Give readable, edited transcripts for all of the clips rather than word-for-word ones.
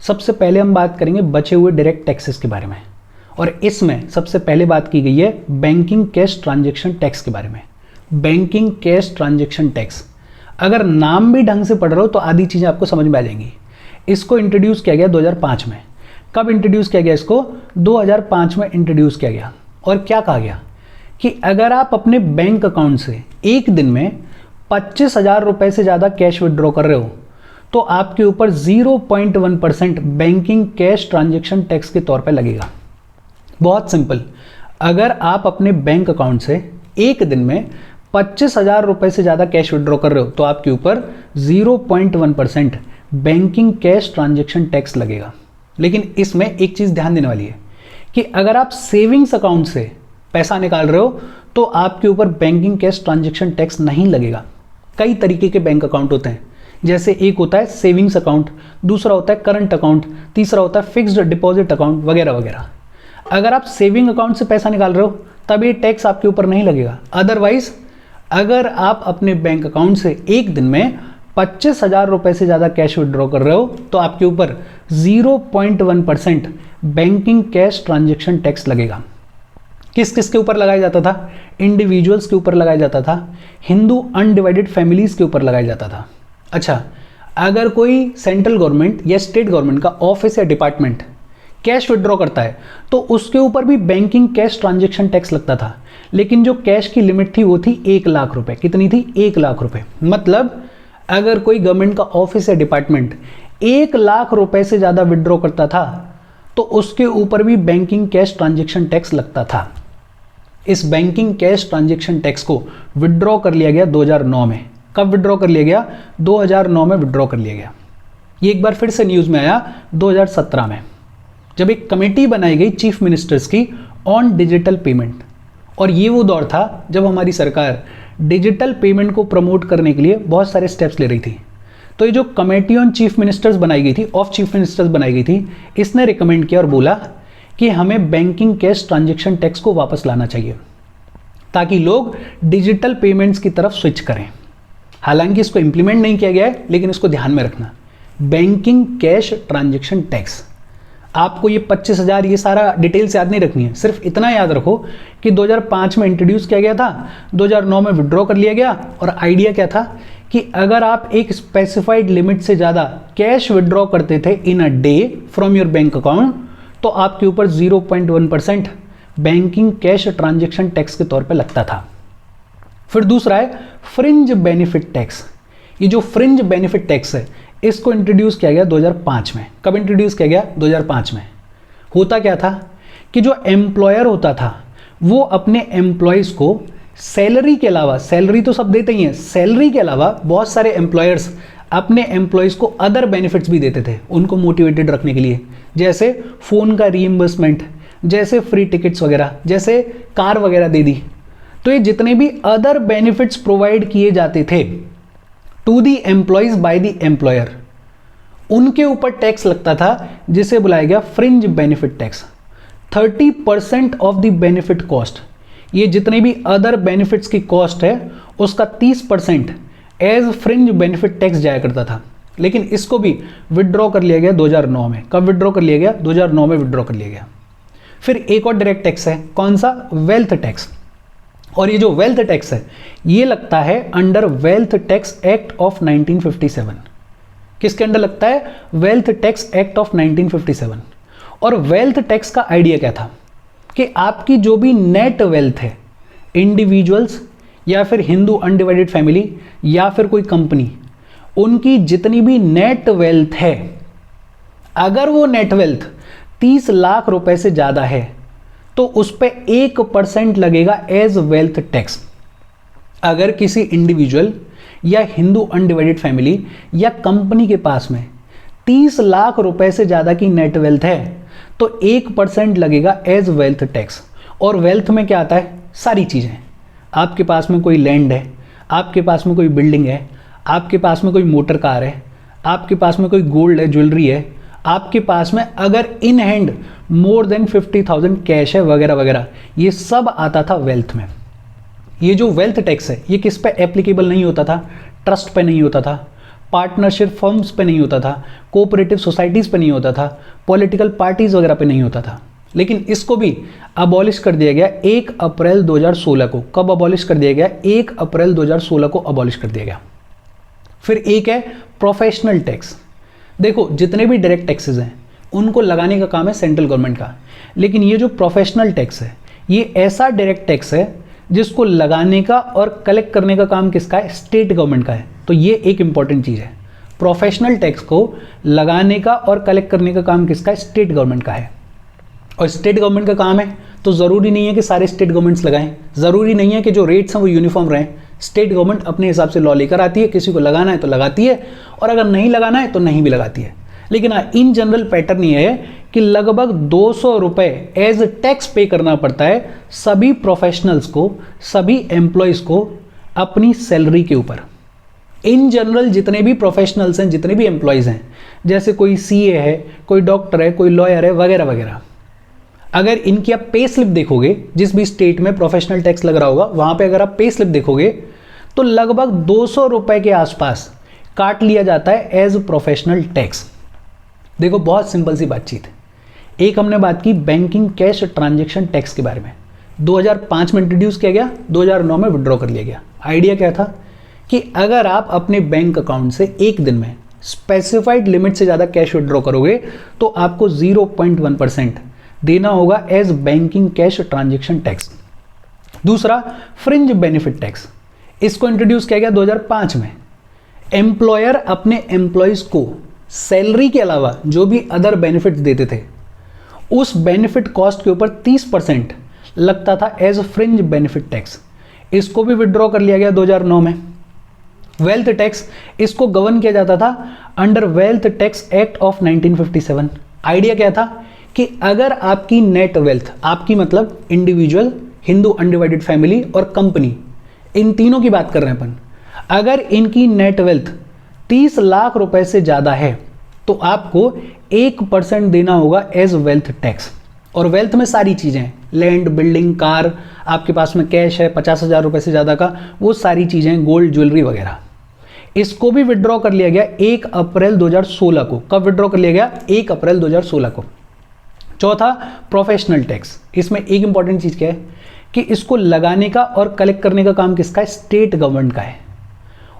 सबसे पहले हम बात करेंगे बचे हुए डायरेक्ट टैक्सेस के बारे में, और इसमें सबसे पहले बात की गई है बैंकिंग कैश ट्रांजैक्शन टैक्स के बारे में। बैंकिंग कैश ट्रांजैक्शन टैक्स, अगर नाम भी ढंग से पढ़ रहे हो तो आधी चीज़ें आपको समझ में आ जाएंगी। इसको इंट्रोड्यूस किया गया 2005 में। कब इंट्रोड्यूस किया गया इसको? 2005 में इंट्रोड्यूस किया गया। और क्या कहा गया कि अगर आप अपने बैंक अकाउंट से एक दिन में 25,000 रुपये से ज़्यादा कैश विड्रॉ कर रहे हो तो आपके ऊपर 0.1% बैंकिंग कैश ट्रांजैक्शन टैक्स के तौर पे लगेगा। बहुत सिंपल, अगर आप अपने बैंक अकाउंट से एक दिन में 25,000 रुपये से ज़्यादा कैश विड्रॉ कर रहे हो तो आपके ऊपर 0.1% बैंकिंग कैश ट्रांजैक्शन टैक्स लगेगा। लेकिन इसमें एक चीज़ ध्यान देने वाली है कि अगर आप सेविंग्स अकाउंट से पैसा निकाल रहे हो तो आपके ऊपर बैंकिंग कैश ट्रांजैक्शन टैक्स नहीं लगेगा। कई तरीके के बैंक अकाउंट होते हैं, जैसे एक होता है सेविंग्स अकाउंट, दूसरा होता है करंट अकाउंट, तीसरा होता है फिक्स्ड डिपॉजिट अकाउंट वगैरह वगैरह। अगर आप सेविंग अकाउंट से पैसा निकाल रहे हो तब ये टैक्स आपके ऊपर नहीं लगेगा। अदरवाइज अगर आप अपने बैंक अकाउंट से एक दिन में 25,000 रुपये से ज़्यादा कैश विड्रॉ कर रहे हो तो आपके ऊपर 0.1% बैंकिंग कैश ट्रांजैक्शन टैक्स लगेगा। किस किस के ऊपर लगाया जाता था? इंडिविजुअल्स के ऊपर लगाया जाता था, हिंदू अनडिवाइडेड फैमिलीज के ऊपर लगाया जाता था। अच्छा, अगर कोई सेंट्रल गवर्नमेंट या स्टेट गवर्नमेंट का ऑफिस या डिपार्टमेंट कैश विड्रॉ करता है तो उसके ऊपर भी बैंकिंग कैश ट्रांजैक्शन टैक्स लगता था, लेकिन जो कैश की लिमिट थी वो थी 1 लाख रुपए। कितनी थी? 1 लाख रुपए। मतलब अगर कोई गवर्नमेंट का ऑफिस या डिपार्टमेंट 1 लाख रुपए से ज़्यादा विड्रॉ करता था तो उसके ऊपर भी बैंकिंग कैश ट्रांजैक्शन टैक्स लगता था। इस बैंकिंग कैश ट्रांजैक्शन टैक्स को विड्रॉ कर लिया गया 2009 में। कब विड्रॉ कर लिया गया? 2009 में विड्रॉ कर लिया गया। ये एक बार फिर से न्यूज़ में आया 2017 में, जब एक कमेटी बनाई गई चीफ मिनिस्टर्स की ऑन डिजिटल पेमेंट। और ये वो दौर था जब हमारी सरकार डिजिटल पेमेंट को प्रमोट करने के लिए बहुत सारे स्टेप्स ले रही थी। तो ये जो कमेटी ऑन चीफ मिनिस्टर्स बनाई गई थी, ऑफ चीफ मिनिस्टर्स बनाई गई थी, इसने रिकमेंड किया और बोला कि हमें बैंकिंग कैश ट्रांजैक्शन टैक्स को वापस लाना चाहिए ताकि लोग डिजिटल पेमेंट्स की तरफ स्विच करें। हालांकि इसको इंप्लीमेंट नहीं किया गया है, लेकिन इसको ध्यान में रखना। बैंकिंग कैश ट्रांजैक्शन टैक्स, आपको ये 25,000 ये सारा डिटेल्स याद नहीं रखनी है, सिर्फ इतना याद रखो कि 2005 में इंट्रोड्यूस किया गया था, 2009 में विड्रॉ कर लिया गया। और आइडिया क्या था कि अगर आप एक स्पेसिफाइड लिमिट से ज़्यादा कैश विड्रॉ करते थे in a day from your bank account तो आपके ऊपर 0.1% बैंकिंग कैश ट्रांजैक्शन टैक्स के तौर पे लगता था। फिर दूसरा है फ्रिंज बेनिफिट टैक्स। ये जो फ्रिंज बेनिफिट टैक्स है इसको इंट्रोड्यूस किया गया 2005 में। कब इंट्रोड्यूस किया गया? 2005 में। होता क्या था कि जो एम्प्लॉयर होता था वो अपने एम्प्लॉयज़ को सैलरी के अलावा, सैलरी तो सब देते ही हैं, सैलरी के अलावा बहुत सारे एम्प्लॉयर्स अपने एम्प्लॉयज़ को अदर बेनिफिट्स भी देते थे उनको मोटिवेटेड रखने के लिए, जैसे फ़ोन का रीइंबर्समेंट, जैसे फ्री टिकट्स वगैरह, जैसे कार वगैरह दे दी। तो ये जितने भी अदर बेनिफिट्स प्रोवाइड किए जाते थे to the employees by the employer, उनके ऊपर टैक्स लगता था जिसे बुलाया गया fringe benefit tax. 30% of the benefit cost, ये जितने भी अदर बेनिफिट्स की कॉस्ट है उसका 30% एज फ्रिंज बेनिफिट टैक्स जाया करता था। लेकिन इसको भी विड्रॉ कर लिया गया 2009 में। कब विड्रॉ कर लिया गया? 2009 में विड्रॉ कर लिया गया। फिर एक और डायरेक्ट टैक्स है, कौन सा? Wealth tax. और ये जो वेल्थ टैक्स है ये लगता है under wealth tax act of 1957। किसके अंडर लगता है? Wealth tax act of 1957। और वेल्थ टैक्स का आइडिया क्या था कि आपकी जो भी नेट वेल्थ है, इंडिविजुअल्स या फिर हिंदू अनडिवाइडेड फैमिली या फिर कोई कंपनी, उनकी जितनी भी नेट वेल्थ है, अगर वो नेट वेल्थ 30 लाख रुपए से ज़्यादा है तो उस पर 1% लगेगा एज वेल्थ टैक्स। अगर किसी इंडिविजुअल या हिंदू अनडिवाइडेड फैमिली या कंपनी के पास में 30 लाख रुपए से ज़्यादा की नेट वेल्थ है तो 1% लगेगा एज वेल्थ टैक्स। और वेल्थ में क्या आता है? सारी चीज़ें। आपके पास में कोई लैंड है, आपके पास में कोई बिल्डिंग है, आपके पास में कोई मोटर कार है, आपके पास में कोई गोल्ड है, ज्वेलरी है, आपके पास में अगर in hand more than 50,000 cash है वगैरह वगैरह, ये सब आता था वेल्थ में। ये जो वेल्थ टैक्स है ये किस पे एप्लीकेबल नहीं होता था? ट्रस्ट पे नहीं होता था, पार्टनरशिप फर्म्स पे नहीं होता था, कोऑपरेटिव सोसाइटीज़ पे नहीं होता था, पॉलिटिकल पार्टीज़ वगैरह पे नहीं होता था। लेकिन इसको भी अबॉलिश कर दिया गया 1 अप्रैल 2016 को। कब अबॉलिश कर दिया गया? 1 अप्रैल 2016 को अबॉलिश कर दिया गया। फिर एक है प्रोफेशनल टैक्स। देखो जितने भी डायरेक्ट टैक्सेस हैं उनको लगाने का काम है सेंट्रल गवर्नमेंट का, लेकिन ये जो प्रोफेशनल टैक्स है ये ऐसा डायरेक्ट टैक्स है जिसको लगाने का और कलेक्ट करने का काम किसका है? स्टेट गवर्नमेंट का है। तो ये एक इंपॉर्टेंट चीज़ है, प्रोफेशनल टैक्स को लगाने का और कलेक्ट करने का काम किसका है? स्टेट गवर्नमेंट का है। और स्टेट गवर्नमेंट का काम है तो ज़रूरी नहीं है कि सारे स्टेट गवर्नमेंट्स लगाएं, ज़रूरी नहीं है कि जो रेट्स हैं वो यूनिफॉर्म रहें। स्टेट गवर्नमेंट अपने हिसाब से लॉ लेकर आती है, किसी को लगाना है तो लगाती है और अगर नहीं लगाना है तो नहीं भी लगाती है। लेकिन हाँ, इन जनरल पैटर्न ये है कि लगभग 200 रुपये एज टैक्स पे करना पड़ता है सभी प्रोफेशनल्स को, सभी एम्प्लॉयज़ को अपनी सैलरी के ऊपर। इन जनरल जितने भी प्रोफेशनल्स हैं, जितने भी एम्प्लॉयज़ हैं, जैसे कोई सीए है, कोई डॉक्टर है, कोई लॉयर है, वगैरह वगैरह, अगर इनकी आप पे स्लिप देखोगे, जिस भी स्टेट में प्रोफेशनल टैक्स लग रहा होगा वहाँ पे अगर आप पे स्लिप देखोगे तो लगभग 200 रुपये के आसपास काट लिया जाता है एज प्रोफेशनल टैक्स। देखो बहुत सिंपल सी बातचीत है। एक हमने बात की बैंकिंग कैश ट्रांजैक्शन टैक्स के बारे में, 2005 में इंट्रोड्यूस किया गया, 2009 में विड्रॉ कर लिया गया। आइडिया क्या था कि अगर आप अपने बैंक अकाउंट से एक दिन में स्पेसिफाइड लिमिट से ज़्यादा कैश विड्रॉ करोगे तो आपको 0.1% देना होगा as banking cash transaction tax. दूसरा फ्रिंज बेनिफिट टैक्स, इसको इंट्रोड्यूस किया गया 2005 में। एम्प्लॉयर अपने एम्प्लॉयज़ को सैलरी के अलावा जो भी अदर बेनिफिट्स देते थे उस बेनिफिट कॉस्ट के ऊपर 30% लगता था एज फ्रिंज बेनिफिट टैक्स। इसको भी विड्रॉ कर लिया गया 2009 में। वेल्थ टैक्स, इसको गवर्न किया जाता था under wealth tax act of 1957। Idea क्या था कि अगर आपकी नेट वेल्थ, आपकी मतलब इंडिविजुअल, हिंदू अनडिवाइडेड फैमिली और कंपनी, इन तीनों की बात कर रहे हैं अपन, अगर इनकी नेट वेल्थ 30 लाख रुपए से ज़्यादा है तो आपको 1% देना होगा एज वेल्थ टैक्स। और वेल्थ में सारी चीज़ें, लैंड, बिल्डिंग, कार, आपके पास में कैश है 50,000 रुपये से ज़्यादा का, वो सारी चीज़ें, गोल्ड, ज्वेलरी वगैरह। इसको भी विड्रॉ कर लिया गया 1 अप्रैल 2016 को। कब विड्रॉ कर लिया गया? 1 अप्रैल 2016 को। चौथा प्रोफेशनल टैक्स, इसमें एक इंपॉर्टेंट चीज़ क्या है कि इसको लगाने का और कलेक्ट करने का काम किसका है? स्टेट गवर्नमेंट का है।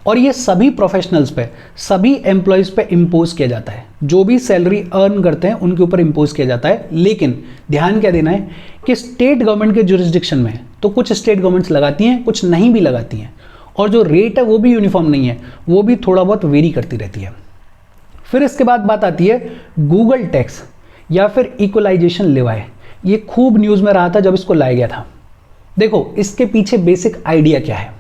और ये सभी प्रोफेशनल्स पे, सभी एम्प्लॉयज़ पे इम्पोज किया जाता है। जो भी सैलरी अर्न करते हैं उनके ऊपर इम्पोज किया जाता है। लेकिन ध्यान क्या देना है कि स्टेट गवर्नमेंट के जुरिस्डिक्शन में तो कुछ स्टेट गवर्नमेंट्स लगाती हैं, कुछ नहीं भी लगाती हैं, और जो रेट है वो भी यूनिफॉर्म नहीं है, वो भी थोड़ा बहुत वेरी करती रहती है। फिर इसके बाद बात आती है गूगल टैक्स या फिर इक्वलाइजेशन लेवाई। ये खूब न्यूज़ में रहा था जब इसको लाया गया था। देखो इसके पीछे बेसिक आइडिया क्या है।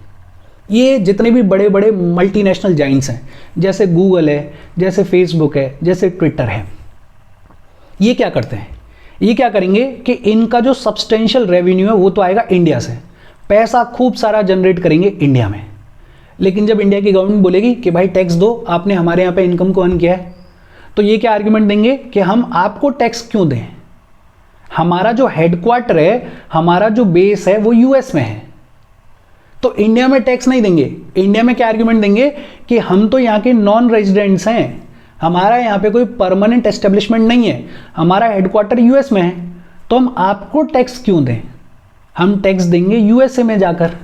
ये जितने भी बड़े बड़े मल्टीनेशनल जाइंट्स हैं, जैसे गूगल है, जैसे फेसबुक है, जैसे ट्विटर है, ये क्या करते हैं? ये क्या करेंगे कि इनका जो सब्सटेंशियल रेवेन्यू है वो तो आएगा इंडिया से, पैसा खूब सारा जनरेट करेंगे इंडिया में। लेकिन जब इंडिया की गवर्नमेंट बोलेगी कि भाई टैक्स दो, आपने हमारे यहाँ पे इनकम को अर्न किया है, तो ये क्या आर्ग्यूमेंट देंगे कि हम आपको टैक्स क्यों दें? हमारा जो हेडक्वार्टर है, हमारा जो बेस है वो यूएस में है, तो इंडिया में टैक्स नहीं देंगे। इंडिया में क्या आर्ग्यूमेंट देंगे कि हम तो यहाँ के नॉन रेजिडेंट्स हैं, हमारा यहाँ पे कोई परमानेंट एस्टेब्लिशमेंट नहीं है, हमारा हेडक्वार्टर यूएस में है, तो हम आपको टैक्स क्यों दें? हम टैक्स देंगे यूएसए में जाकर।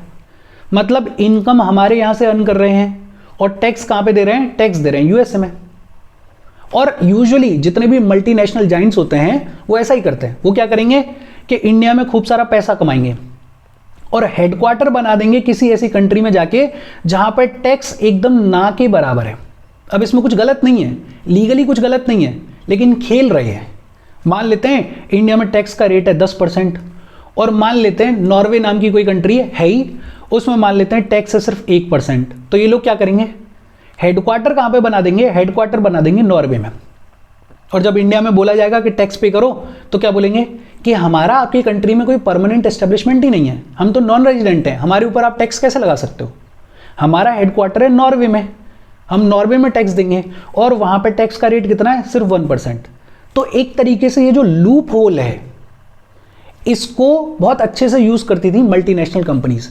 मतलब इनकम हमारे यहाँ से अर्न कर रहे हैं और टैक्स कहाँ पे दे रहे हैं? टैक्स दे रहे हैं यूएसए में। और यूजुअली जितने भी मल्टीनेशनल जाइंट्स होते हैं वो ऐसा ही करते हैं। वो क्या करेंगे कि इंडिया में खूब सारा पैसा कमाएंगे और हेडक्वार्टर बना देंगे किसी ऐसी कंट्री में जाके जहां पर टैक्स एकदम ना के बराबर है। अब इसमें कुछ गलत नहीं है, लीगली कुछ गलत नहीं है, लेकिन खेल रहे हैं। मान लेते हैं इंडिया में टैक्स का रेट है 10%, और मान लेते हैं नॉर्वे नाम की कोई कंट्री है ही, उसमें मान लेते हैं टैक्स है सिर्फ 1%। तो ये लोग क्या करेंगे? हेडक्वार्टर कहाँ पे बना देंगे? हेडक्वार्टर बना देंगे नॉर्वे में। और जब इंडिया में बोला जाएगा कि टैक्स पे करो तो क्या बोलेंगे कि हमारा आपकी कंट्री में कोई परमानेंट एस्टेब्लिशमेंट ही नहीं है, हम तो नॉन रेजिडेंट हैं, हमारे ऊपर आप टैक्स कैसे लगा सकते हो? हमारा हेडक्वार्टर है नॉर्वे में, हम नॉर्वे में टैक्स देंगे और वहाँ पे टैक्स का रेट कितना है? सिर्फ 1%। तो एक तरीके से ये जो लूप होल है इसको बहुत अच्छे से यूज़ करती थी मल्टीनेशनल कंपनीज।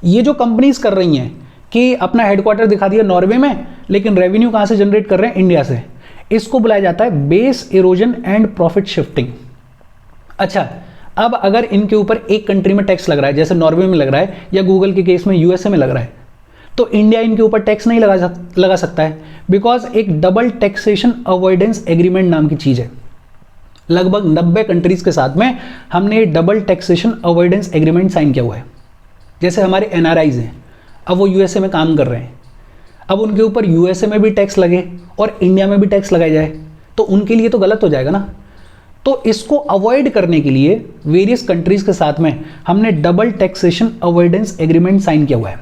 ये जो कंपनीज कर रही हैं कि अपना हेडक्वार्टर दिखा दिया नॉर्वे में, लेकिन रेवेन्यू कहाँ से जनरेट कर रहे हैं? इंडिया से। इसको बुलाया जाता है base erosion and profit shifting. अच्छा, अब अगर इनके ऊपर एक कंट्री में टैक्स लग रहा है, जैसे नॉर्वे में लग रहा है या गूगल के केस में यूएसए में लग रहा है, तो इंडिया इनके ऊपर टैक्स नहीं लगा सकता है, बिकॉज एक डबल टैक्सेशन अवॉइडेंस एग्रीमेंट नाम की चीज़ है। लगभग 90 कंट्रीज के साथ में हमने double taxation avoidance agreement sign किया हुआ है। जैसे हमारे एनआरआईज हैं, अब वो यूएसए में काम कर रहे हैं, अब उनके ऊपर यूएसए में भी टैक्स लगे और इंडिया में भी टैक्स लगाया जाए तो उनके लिए तो गलत हो जाएगा ना। तो इसको अवॉइड करने के लिए वेरियस कंट्रीज के साथ में हमने double taxation avoidance agreement sign किया हुआ है।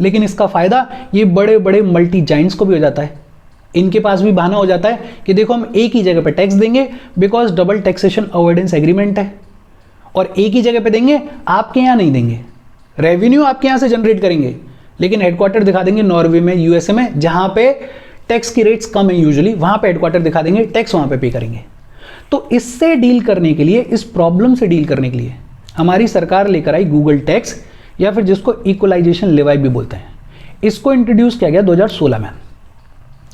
लेकिन इसका फ़ायदा ये बड़े बड़े मल्टी जाइंट्स को भी हो जाता है। इनके पास भी बहाना हो जाता है कि देखो हम एक ही जगह पे टैक्स देंगे, because double taxation avoidance agreement है, और एक ही जगह पे देंगे, आपके यहाँ नहीं देंगे। रेवेन्यू आपके यहाँ से जनरेट करेंगे, लेकिन हेडक्वार्टर दिखा देंगे नॉर्वे में, यूएसए में, जहाँ पे टैक्स की रेट्स कम है यूजुअली, वहाँ पे हेडक्वार्टर दिखा देंगे, टैक्स वहाँ पे पे करेंगे। तो इससे डील करने के लिए, इस प्रॉब्लम से डील करने के लिए हमारी सरकार लेकर आई गूगल टैक्स, या फिर जिसको इक्वलाइजेशन लेवाई भी बोलते हैं। इसको इंट्रोड्यूस किया गया 2016 में।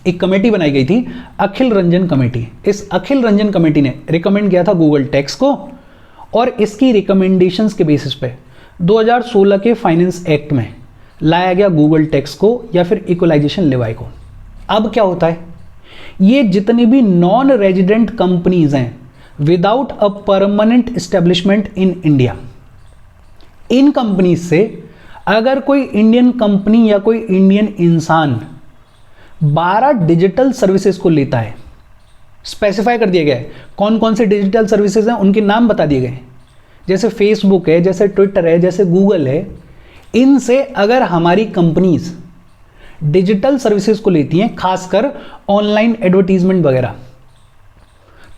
एक कमेटी बनाई गई थी, अखिल रंजन कमेटी। इस अखिल रंजन कमेटी ने रिकमेंड किया था गूगल टैक्स को, और इसकी रिकमेंडेशंस के बेसिस पे 2016 के फाइनेंस एक्ट में लाया गया गूगल टैक्स को या फिर इक्वलाइजेशन लेवाई को। अब क्या होता है, ये जितनी भी नॉन रेजिडेंट कंपनीज हैं without a permanent establishment in India, in companies से अगर कोई इंडियन कंपनी या कोई इंडियन इंसान 12 डिजिटल सर्विसेज को लेता है, स्पेसिफाई कर दिया गया है कौन कौन से डिजिटल सर्विसेज हैं, उनके नाम बता दिए गए, जैसे फेसबुक है, जैसे ट्विटर है, जैसे गूगल है। इनसे अगर हमारी कंपनीज डिजिटल सर्विसेज को लेती हैं, खासकर ऑनलाइन एडवर्टीजमेंट वगैरह,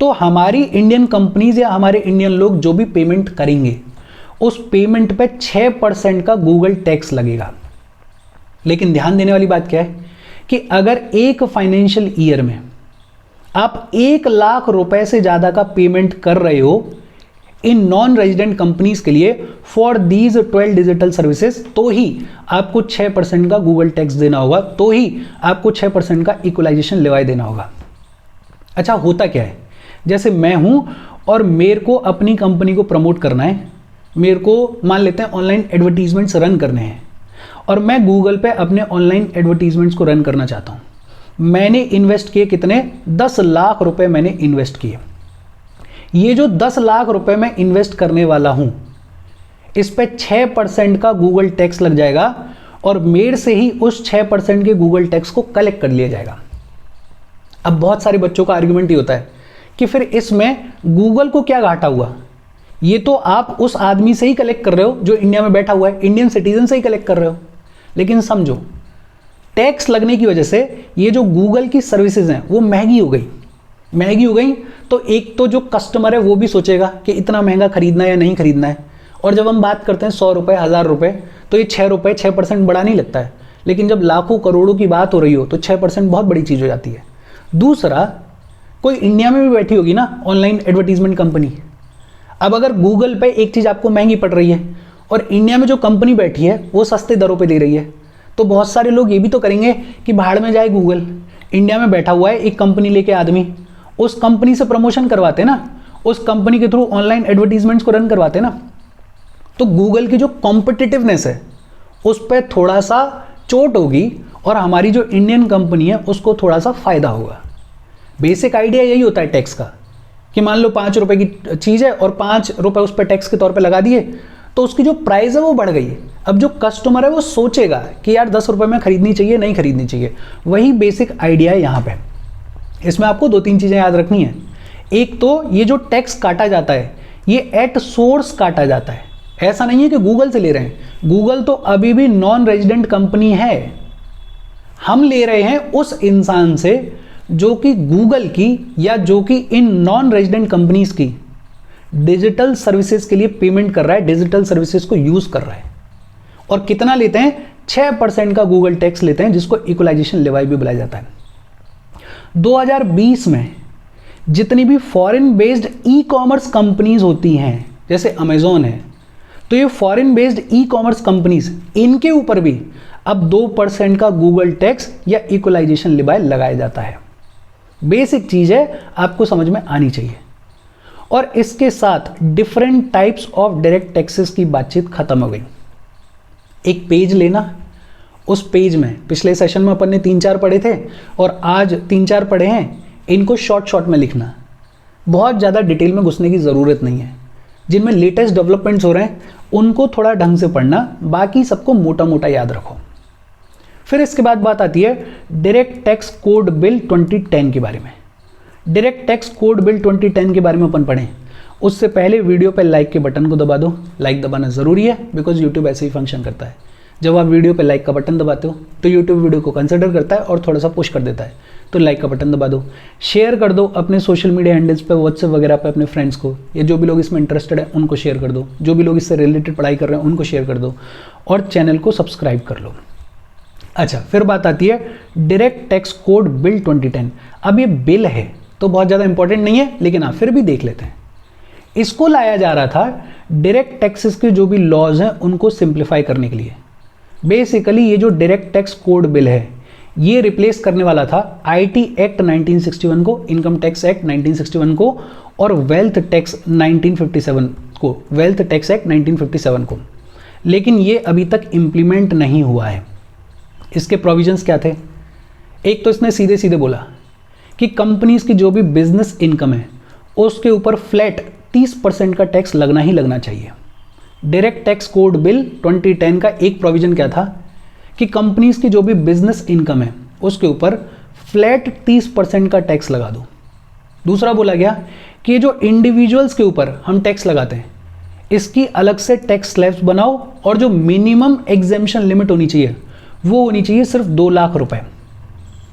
तो हमारी इंडियन कंपनीज या हमारे इंडियन लोग जो भी पेमेंट करेंगे, उस पेमेंट पे 6% का गूगल टैक्स लगेगा। लेकिन ध्यान देने वाली बात क्या है कि अगर एक फाइनेंशियल ईयर में आप 1 लाख रुपए से ज़्यादा का पेमेंट कर रहे हो इन नॉन रेजिडेंट कंपनीज के लिए फॉर दीज 12 डिजिटल सर्विसेज, तो ही आपको 6% का गूगल टैक्स देना होगा, तो ही आपको 6% का इक्वलाइजेशन लेवाई देना होगा। अच्छा, होता क्या है, जैसे मैं हूं और मेरे को अपनी कंपनी को प्रमोट करना है, मेरे को मान लेते हैं ऑनलाइन एडवर्टीजमेंट्स रन करने हैं, और मैं गूगल पे अपने ऑनलाइन एडवर्टीजमेंट्स को रन करना चाहता हूं। मैंने इन्वेस्ट किए कितने? 10 लाख रुपए मैंने इन्वेस्ट किए। ये जो 10 लाख रुपए मैं इन्वेस्ट करने वाला हूं, इस पे 6% का गूगल टैक्स लग जाएगा, और मेरे से ही उस 6% के गूगल टैक्स को कलेक्ट कर लिया जाएगा। अब बहुत सारे बच्चों का आर्ग्यूमेंट ही होता है कि फिर इसमें गूगल को क्या घाटा हुआ, ये तो आप उस आदमी से ही कलेक्ट कर रहे हो जो इंडिया में बैठा हुआ है, इंडियन सिटीजन से ही कलेक्ट कर रहे हो। लेकिन समझो, टैक्स लगने की वजह से ये जो गूगल की सर्विसेज हैं वो महंगी हो गई, तो एक तो जो कस्टमर है वो भी सोचेगा कि इतना महंगा खरीदना है या नहीं खरीदना है। और जब हम बात करते हैं 100 रुपये, 1000 रुपये, तो ये 6 रुपये, 6% बड़ा नहीं लगता है, लेकिन जब लाखों करोड़ों की बात हो रही हो तो 6% बहुत बड़ी चीज़ हो जाती है। दूसरा, कोई इंडिया में भी बैठी होगी ना ऑनलाइन एडवर्टीजमेंट कंपनी। अब अगर गूगल पे एक चीज़ आपको महंगी पड़ रही है और इंडिया में जो कंपनी बैठी है वो सस्ते दरों पे दे रही है, तो बहुत सारे लोग ये भी तो करेंगे कि भाड़ में जाए गूगल, इंडिया में बैठा हुआ है एक कंपनी लेके आदमी, उस कंपनी से प्रमोशन करवाते ना, उस कंपनी के थ्रू ऑनलाइन एडवर्टीजमेंट्स को रन करवाते ना, तो गूगल की जो कॉम्पिटिटिवनेस है उस पर थोड़ा सा चोट होगी, और हमारी जो इंडियन कंपनी है उसको थोड़ा सा फायदा होगा। बेसिक आइडिया यही होता है टैक्स का, कि मान लो 5 रुपए की चीज़ है और 5 रुपए उस पर टैक्स के तौर पे लगा दिए, तो उसकी जो प्राइस है वो बढ़ गई है। अब जो कस्टमर है वो सोचेगा कि यार 10 रुपए में खरीदनी चाहिए, नहीं खरीदनी चाहिए। वही बेसिक आइडिया है यहाँ पे। इसमें आपको 2-3 चीज़ें याद रखनी है। एक तो ये जो टैक्स काटा जाता है ये एट सोर्स काटा जाता है, ऐसा नहीं है कि गूगल से ले रहे हैं। गूगल तो अभी भी नॉन रेजिडेंट कंपनी है, हम ले रहे हैं उस इंसान से जो कि गूगल की या जो कि इन नॉन रेजिडेंट कंपनीज की डिजिटल सर्विसेज के लिए पेमेंट कर रहा है, डिजिटल सर्विसेज को यूज कर रहा है। और कितना लेते हैं? 6% का गूगल टैक्स लेते हैं, जिसको इक्वलाइजेशन लेवाई भी बुलाया जाता है। 2020 में जितनी भी foreign based e commerce companies होती हैं, जैसे अमेजोन है, तो ये foreign based e commerce companies, इनके ऊपर भी अब 2% का गूगल टैक्स या इक्वलाइजेशन लिबाय लगाया जाता है। बेसिक चीज है, आपको समझ में आनी चाहिए। और इसके साथ different types of direct taxes की बातचीत खत्म हो गई। एक पेज लेना, उस पेज में पिछले सेशन में अपन ने 3-4 पढ़े थे और आज 3-4 पढ़े हैं, इनको शॉर्ट में लिखना। बहुत ज़्यादा डिटेल में घुसने की ज़रूरत नहीं है। जिनमें लेटेस्ट डेवलपमेंट्स हो रहे हैं उनको थोड़ा ढंग से पढ़ना, बाकी सबको मोटा मोटा याद रखो। फिर इसके बाद बात आती है डायरेक्ट टैक्स कोड बिल 2010 के बारे में। डायरेक्ट टैक्स कोड बिल 2010 के बारे में अपन पढ़ें, उससे पहले वीडियो पे लाइक के बटन को दबा दो। लाइक दबाना ज़रूरी है, बिकॉज यूट्यूब ऐसे ही फंक्शन करता है। जब आप वीडियो पे लाइक का बटन दबाते हो तो यूट्यूब वीडियो को कंसिडर करता है और थोड़ा सा पुश कर देता है। तो लाइक का बटन दबा दो, शेयर कर दो अपने सोशल मीडिया हैंडल्स पे, व्हाट्सएप वगैरह पे अपने फ्रेंड्स को, या जो भी लोग इसमें इंटरेस्टेड है उनको शेयर कर दो, जो भी लोग इससे रिलेटेड पढ़ाई कर रहे हैं उनको शेयर कर दो, और चैनल को सब्सक्राइब कर लो। अच्छा, फिर बात आती है डायरेक्ट टैक्स कोड बिल 2010। अब ये बिल है तो बहुत ज़्यादा इंपॉर्टेंट नहीं है, लेकिन हाँ फिर भी देख लेते हैं। इसको लाया जा रहा था डायरेक्ट टैक्सेस के जो भी लॉज हैं उनको सिंप्लीफाई करने के लिए। बेसिकली ये जो डायरेक्ट टैक्स कोड बिल है ये रिप्लेस करने वाला था आईटी एक्ट 1961 को, इनकम टैक्स एक्ट 1961 को, और वेल्थ टैक्स 1957 को, वेल्थ टैक्स एक्ट 1957 को। लेकिन ये अभी तक इंप्लीमेंट नहीं हुआ है। इसके प्रोविजंस क्या थे? एक तो इसने सीधे सीधे बोला कि कंपनीज की जो भी बिजनेस इनकम है उसके ऊपर फ्लैट 30% का टैक्स लगना ही लगना चाहिए। डायरेक्ट टैक्स कोड बिल 2010 का एक प्रोविजन क्या था कि कंपनीज की जो भी बिजनेस इनकम है उसके ऊपर फ्लैट 30% का टैक्स लगा दो। दूसरा बोला गया कि जो इंडिविजुअल्स के ऊपर हम टैक्स लगाते हैं इसकी अलग से टैक्स स्लैब्स बनाओ, और जो मिनिमम एग्जेम्पशन लिमिट होनी चाहिए वो होनी चाहिए सिर्फ 2 लाख रुपए।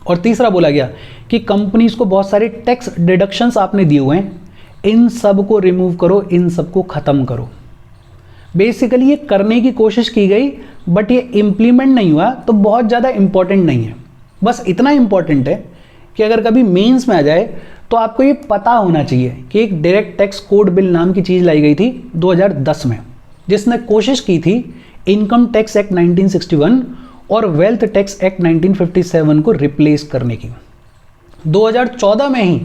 और तीसरा बोला गया कि कंपनीज को बहुत सारे टैक्स डिडक्शंस आपने दिए हुए हैं, इन सब को रिमूव करो, इन सब को खत्म करो। बेसिकली ये करने की कोशिश की गई बट ये इंप्लीमेंट नहीं हुआ, तो बहुत ज़्यादा इंपॉर्टेंट नहीं है। बस इतना इंपॉर्टेंट है कि अगर कभी मेंस में आ जाए तो आपको ये पता होना चाहिए कि एक डायरेक्ट टैक्स कोड बिल नाम की चीज़ लाई गई थी 2010 में, जिसने कोशिश की थी इनकम टैक्स एक्ट 1961 और वेल्थ टैक्स एक्ट 1957 को रिप्लेस करने की। 2014 में ही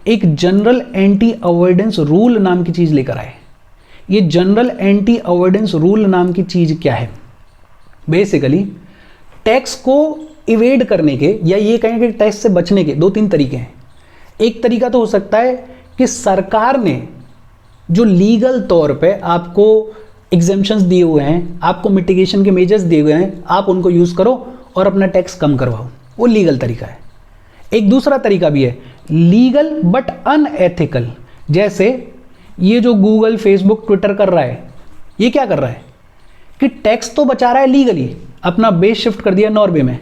एक जनरल एंटी अवॉइडेंस रूल नाम की चीज़ लेकर आए। ये जनरल एंटी अवॉइडेंस रूल नाम की चीज़ क्या है? बेसिकली टैक्स को इवेड करने के, या ये कहें कि टैक्स से बचने के 2-3 तरीके हैं। एक तरीका तो हो सकता है कि सरकार ने जो लीगल तौर पे आपको एग्जेम्पशंस दिए हुए हैं, आपको मिटिगेशन के मेजर्स दिए हुए हैं, आप उनको यूज़ करो और अपना टैक्स कम करवाओ, वो लीगल तरीका है। एक दूसरा तरीका भी है लीगल बट अनएथिकल, जैसे ये जो गूगल, फेसबुक, ट्विटर कर रहा है, ये क्या कर रहा है कि टैक्स तो बचा रहा है लीगली, अपना बेस शिफ्ट कर दिया नॉर्वे में,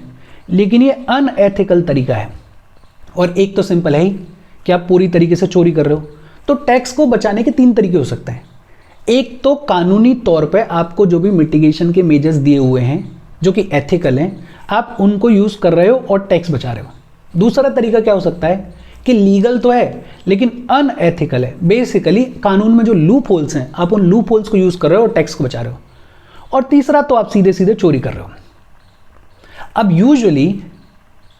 लेकिन ये अनएथिकल तरीका है। और एक तो सिंपल है ही कि आप पूरी तरीके से चोरी कर रहे हो। तो टैक्स को बचाने के 3 तरीके हो सकते हैं। एक तो कानूनी तौर पे आपको जो भी मिटिगेशन के मेजर्स दिए हुए हैं जो कि एथिकल हैं, आप उनको यूज़ कर रहे हो और टैक्स बचा रहे हो। दूसरा तरीका क्या हो सकता है कि लीगल तो है लेकिन अनएथिकल है। बेसिकली कानून में जो लूप होल्स हैं आप उन लूप होल्स को यूज़ कर रहे हो और टैक्स को बचा रहे हो। और तीसरा तो आप सीधे सीधे चोरी कर रहे हो। अब यूजुअली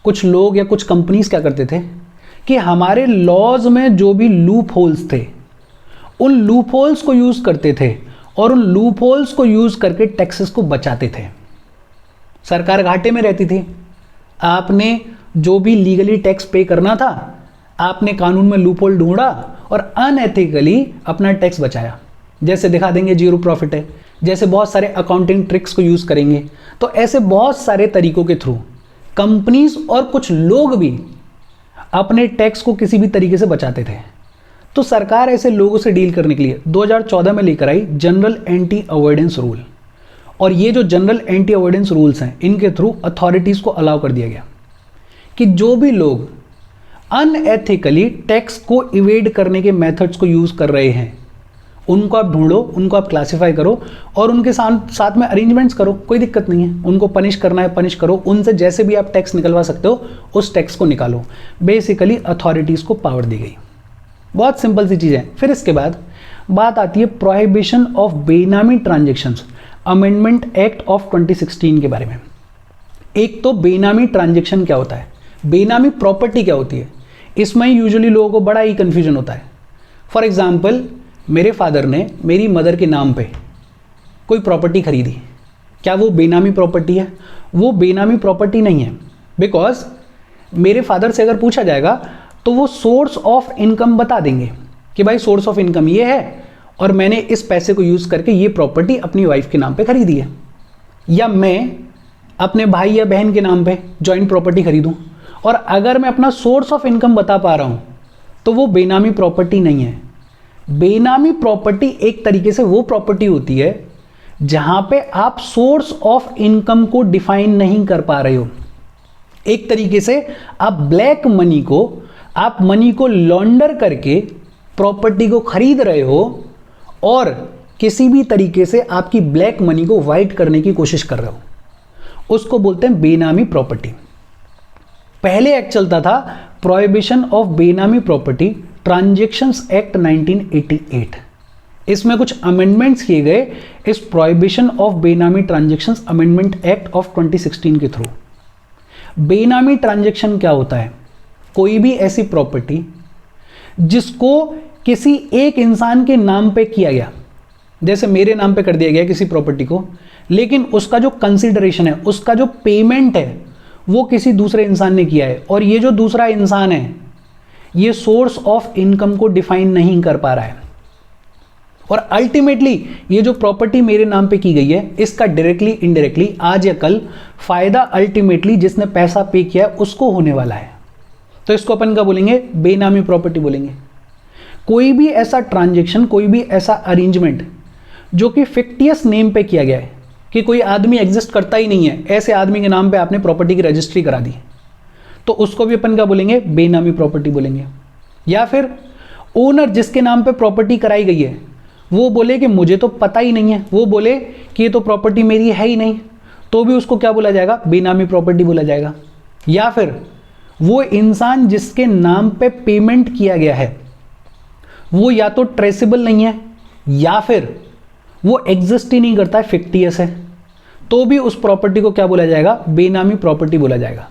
कुछ लोग या कुछ कंपनीज क्या करते थे कि हमारे लॉज में जो भी लूप होल्स थे उन लूप होल्स को यूज़ करते थे और उन लूप होल्स को यूज़ करके टैक्सेस को बचाते थे। सरकार घाटे में रहती थी। आपने जो भी लीगली टैक्स पे करना था आपने कानून में लूप होल ढूंढा और अनएथिकली अपना टैक्स बचाया। जैसे दिखा देंगे जीरो प्रॉफिट है, जैसे बहुत सारे अकाउंटिंग ट्रिक्स को यूज़ करेंगे। तो ऐसे बहुत सारे तरीकों के थ्रू कंपनीज और कुछ लोग भी अपने टैक्स को किसी भी तरीके से बचाते थे। तो सरकार ऐसे लोगों से डील करने के लिए 2014 में लेकर I general anti avoidance rule. और ये जो जनरल एंटी अवॉइडेंस रूल्स हैं इनके थ्रू अथॉरिटीज़ को अलाउ कर दिया गया कि जो भी लोग अनएथिकली टैक्स को इवेड करने के मेथड्स को यूज़ कर रहे हैं उनको आप ढूंढो, उनको आप क्लासिफाई करो और उनके साथ में अरेंजमेंट्स करो। कोई दिक्कत नहीं है, उनको पनिश करना है पनिश करो, उनसे जैसे भी आप टैक्स निकलवा सकते हो उस टैक्स को निकालो। बेसिकली अथॉरिटीज़ को पावर दी गई। बहुत सिंपल सी चीज़ है। फिर इसके बाद बात आती है प्रोहिबिशन ऑफ बेनामी ट्रांजेक्शन्स, अमेंडमेंट एक्ट ऑफ 2016 के बारे में। एक तो बेनामी ट्रांजैक्शन क्या होता है, बेनामी प्रॉपर्टी क्या होती है, इसमें यूजुअली लोगों को बड़ा ही कंफ्यूजन होता है। फॉर एग्जाम्पल, मेरे फादर ने मेरी मदर के नाम पे कोई प्रॉपर्टी खरीदी, क्या वो बेनामी प्रॉपर्टी है? वो बेनामी प्रॉपर्टी नहीं है, बिकॉज मेरे फादर से अगर पूछा जाएगा तो वो सोर्स ऑफ इनकम बता देंगे कि भाई सोर्स ऑफ इनकम ये है और मैंने इस पैसे को यूज़ करके ये प्रॉपर्टी अपनी वाइफ के नाम पे खरीदी है। या मैं अपने भाई या बहन के नाम पे जॉइंट प्रॉपर्टी खरीदूं और अगर मैं अपना सोर्स ऑफ इनकम बता पा रहा हूं तो वो बेनामी प्रॉपर्टी नहीं है। बेनामी प्रॉपर्टी एक तरीके से वो प्रॉपर्टी होती है जहां पे आप सोर्स ऑफ इनकम को डिफाइन नहीं कर पा रहे हो। एक तरीके से आप ब्लैक मनी को, आप मनी को लॉन्डर करके प्रॉपर्टी को खरीद रहे हो और किसी भी तरीके से आपकी ब्लैक मनी को वाइट करने की कोशिश कर रहे हो, उसको बोलते हैं बेनामी प्रॉपर्टी। पहले एक्ट चलता था प्रोहिबिशन ऑफ बेनामी प्रॉपर्टी ट्रांजैक्शंस एक्ट 1988। इसमें कुछ अमेंडमेंट्स किए गए इस प्रोहिबिशन ऑफ बेनामी ट्रांजैक्शंस अमेंडमेंट एक्ट ऑफ 2016 के थ्रू। बेनामी ट्रांजैक्शन क्या होता है? कोई भी ऐसी प्रॉपर्टी जिसको किसी एक इंसान के नाम पे किया गया, जैसे मेरे नाम पे कर दिया गया किसी प्रॉपर्टी को, लेकिन उसका जो कंसिडरेशन है, उसका जो पेमेंट है, वो किसी दूसरे इंसान ने किया है और ये जो दूसरा इंसान है ये सोर्स ऑफ इनकम को डिफाइन नहीं कर पा रहा है और अल्टीमेटली ये जो प्रॉपर्टी मेरे नाम पे की गई है इसका डायरेक्टली इनडायरेक्टली आज या कल फायदा अल्टीमेटली जिसने पैसा पे किया है उसको होने वाला है। तो इसको अपन क्या बोलेंगे? बेनामी प्रॉपर्टी बोलेंगे। कोई भी ऐसा ट्रांजैक्शन, कोई भी ऐसा अरेंजमेंट जो कि फिक्टियस नेम पे किया गया है कि कोई आदमी एग्जिस्ट करता ही नहीं है, ऐसे आदमी के नाम पे आपने प्रॉपर्टी की रजिस्ट्री करा दी, तो उसको भी अपन क्या बोलेंगे? बेनामी प्रॉपर्टी बोलेंगे। या फिर ओनर जिसके नाम पे प्रॉपर्टी कराई गई है वो बोले कि मुझे तो पता ही नहीं है, वो बोले कि ये तो प्रॉपर्टी मेरी है ही नहीं, तो भी उसको क्या बोला जाएगा? बेनामी प्रॉपर्टी बोला जाएगा। या फिर वो इंसान जिसके नाम पे पेमेंट किया गया है वो या तो ट्रेसेबल नहीं है या फिर वो एग्जिस्ट ही नहीं करता है, फिक्टियस है, तो भी उस प्रॉपर्टी को क्या बोला जाएगा? बेनामी प्रॉपर्टी बोला जाएगा।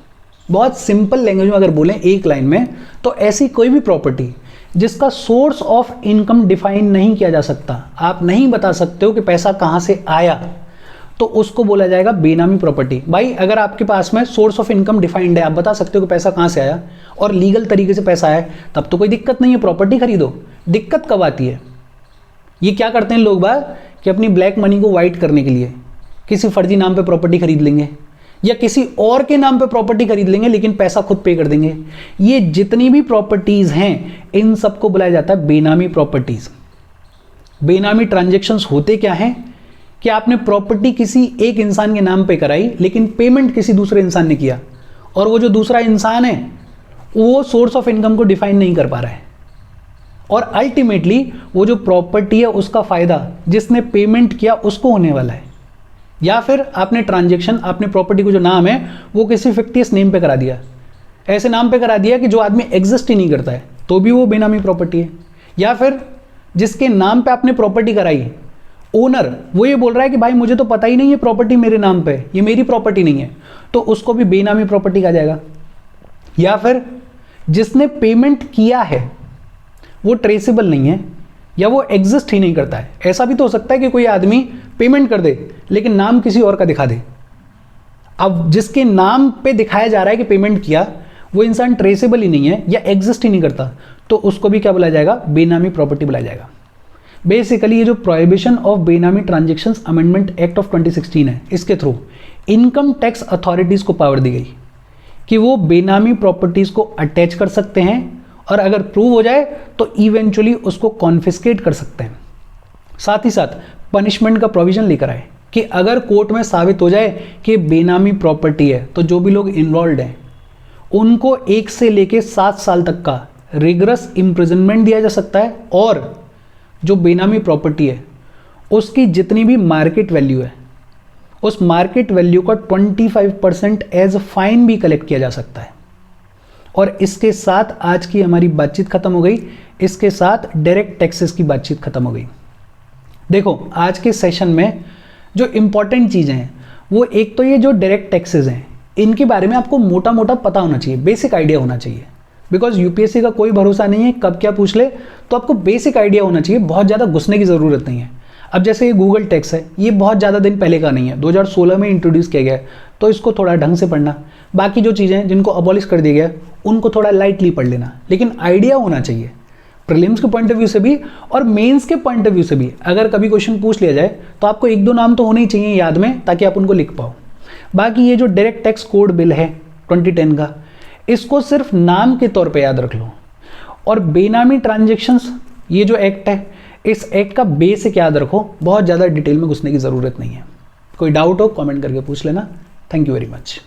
बहुत सिंपल लैंग्वेज में अगर बोलें एक लाइन में, तो ऐसी कोई भी प्रॉपर्टी जिसका सोर्स ऑफ इनकम डिफाइन नहीं किया जा सकता, आप नहीं बता सकते हो कि पैसा कहां से आया, तो उसको बोला जाएगा बेनामी प्रॉपर्टी। भाई अगर आपके पास में सोर्स ऑफ इनकम डिफाइंड है, आप बता सकते हो कि पैसा कहां से आया और लीगल तरीके से पैसा आया, तब तो कोई दिक्कत नहीं है, प्रॉपर्टी खरीदो। दिक्कत कब आती है? ये क्या करते हैं लोग बाग कि अपनी ब्लैक मनी को वाइट करने के लिए किसी फर्जी नाम पे प्रॉपर्टी खरीद लेंगे या किसी और के नाम पे प्रॉपर्टी खरीद लेंगे लेकिन पैसा खुद पे कर देंगे। ये जितनी भी प्रॉपर्टीज हैं इन सबको बुलाया जाता है बेनामी प्रॉपर्टीज। बेनामी ट्रांजैक्शंस होते क्या हैं कि आपने प्रॉपर्टी किसी एक इंसान के नाम पे कराई लेकिन पेमेंट किसी दूसरे इंसान ने किया और वो जो दूसरा इंसान है वो सोर्स ऑफ इनकम को डिफाइन नहीं कर पा रहा है और अल्टीमेटली वो जो प्रॉपर्टी है उसका फायदा जिसने पेमेंट किया उसको होने वाला है। या फिर आपने ट्रांजैक्शन, आपने प्रॉपर्टी को जो नाम है वो किसी फिक्टियस नेम पे करा दिया, ऐसे नाम पे करा दिया कि जो आदमी एग्जिस्ट ही नहीं करता है, तो भी वो बेनामी प्रॉपर्टी है। या फिर जिसके नाम पे आपने प्रॉपर्टी कराई, ओनर वो ये बोल रहा है कि भाई मुझे तो पता ही नहीं है प्रॉपर्टी मेरे नाम पे, ये मेरी प्रॉपर्टी नहीं है, तो उसको भी बेनामी प्रॉपर्टी कहा जाएगा। या फिर जिसने पेमेंट किया है वो ट्रेसेबल नहीं है या वो एग्जिस्ट ही नहीं करता है। ऐसा भी तो हो सकता है कि कोई आदमी पेमेंट कर दे लेकिन नाम किसी और का दिखा दे। अब जिसके नाम पे दिखाया जा रहा है कि पेमेंट किया वो इंसान ट्रेसेबल ही नहीं है या एग्जिस्ट ही नहीं करता, तो उसको भी क्या बुलाया जाएगा? बेनामी प्रॉपर्टी बुलाया जाएगा। बेसिकली ये जो प्रोहिबिशन ऑफ बेनामी ट्रांजैक्शंस अमेंडमेंट एक्ट ऑफ 2016 है, इसके थ्रू इनकम टैक्स अथॉरिटीज को पावर दी गई कि वो बेनामी प्रॉपर्टीज को अटैच कर सकते हैं और अगर प्रूव हो जाए तो इवेंचुअली उसको कॉन्फिस्केट कर सकते हैं। साथ ही साथ पनिशमेंट का प्रोविजन लेकर आए कि अगर कोर्ट में साबित हो जाए कि बेनामी प्रॉपर्टी है तो जो भी लोग इन्वॉल्व हैं उनको 1 से लेके 7 साल तक का रिगरस इम्प्रिजनमेंट दिया जा सकता है और जो बेनामी प्रॉपर्टी है उसकी जितनी भी मार्केट वैल्यू है उस मार्केट वैल्यू का 25% एज फाइन भी कलेक्ट किया जा सकता है। और इसके साथ आज की हमारी बातचीत खत्म हो गई, इसके साथ डायरेक्ट टैक्सेस की बातचीत खत्म हो गई। देखो आज के सेशन में जो इंपॉर्टेंट चीज़ें हैं वो एक तो ये जो डायरेक्ट टैक्सेस हैं इनके बारे में आपको मोटा मोटा पता होना चाहिए, बेसिक आइडिया होना चाहिए, बिकॉज यूपीएससी का कोई भरोसा नहीं है, कब क्या पूछ ले। तो आपको बेसिक आइडिया होना चाहिए, बहुत ज़्यादा घुसने की ज़रूरत नहीं है। अब जैसे ये गूगल टैक्स है, ये बहुत ज़्यादा दिन पहले का नहीं है, 2016 में इंट्रोड्यूस किया गया है, तो इसको थोड़ा ढंग से पढ़ना। बाकी जो चीज़ें जिनको अबॉलिश कर दिया गया उनको थोड़ा लाइटली पढ़ लेना, लेकिन आइडिया होना चाहिए प्रीलिम्स के पॉइंट ऑफ व्यू से भी और मेंस के पॉइंट ऑफ व्यू से भी। अगर कभी क्वेश्चन पूछ लिया जाए तो आपको एक दो नाम तो होने ही चाहिए याद में, ताकि आप उनको लिख पाओ। बाकी ये जो डायरेक्ट टैक्स कोड बिल है 2010 का, इसको सिर्फ नाम के तौर पे याद रख लो। और बेनामी ट्रांजैक्शंस, ये जो एक्ट है, इस एक्ट का बेसिक याद रखो, बहुत ज़्यादा डिटेल में घुसने की ज़रूरत नहीं है। कोई डाउट हो कमेंट करके पूछ लेना। Thank you very much.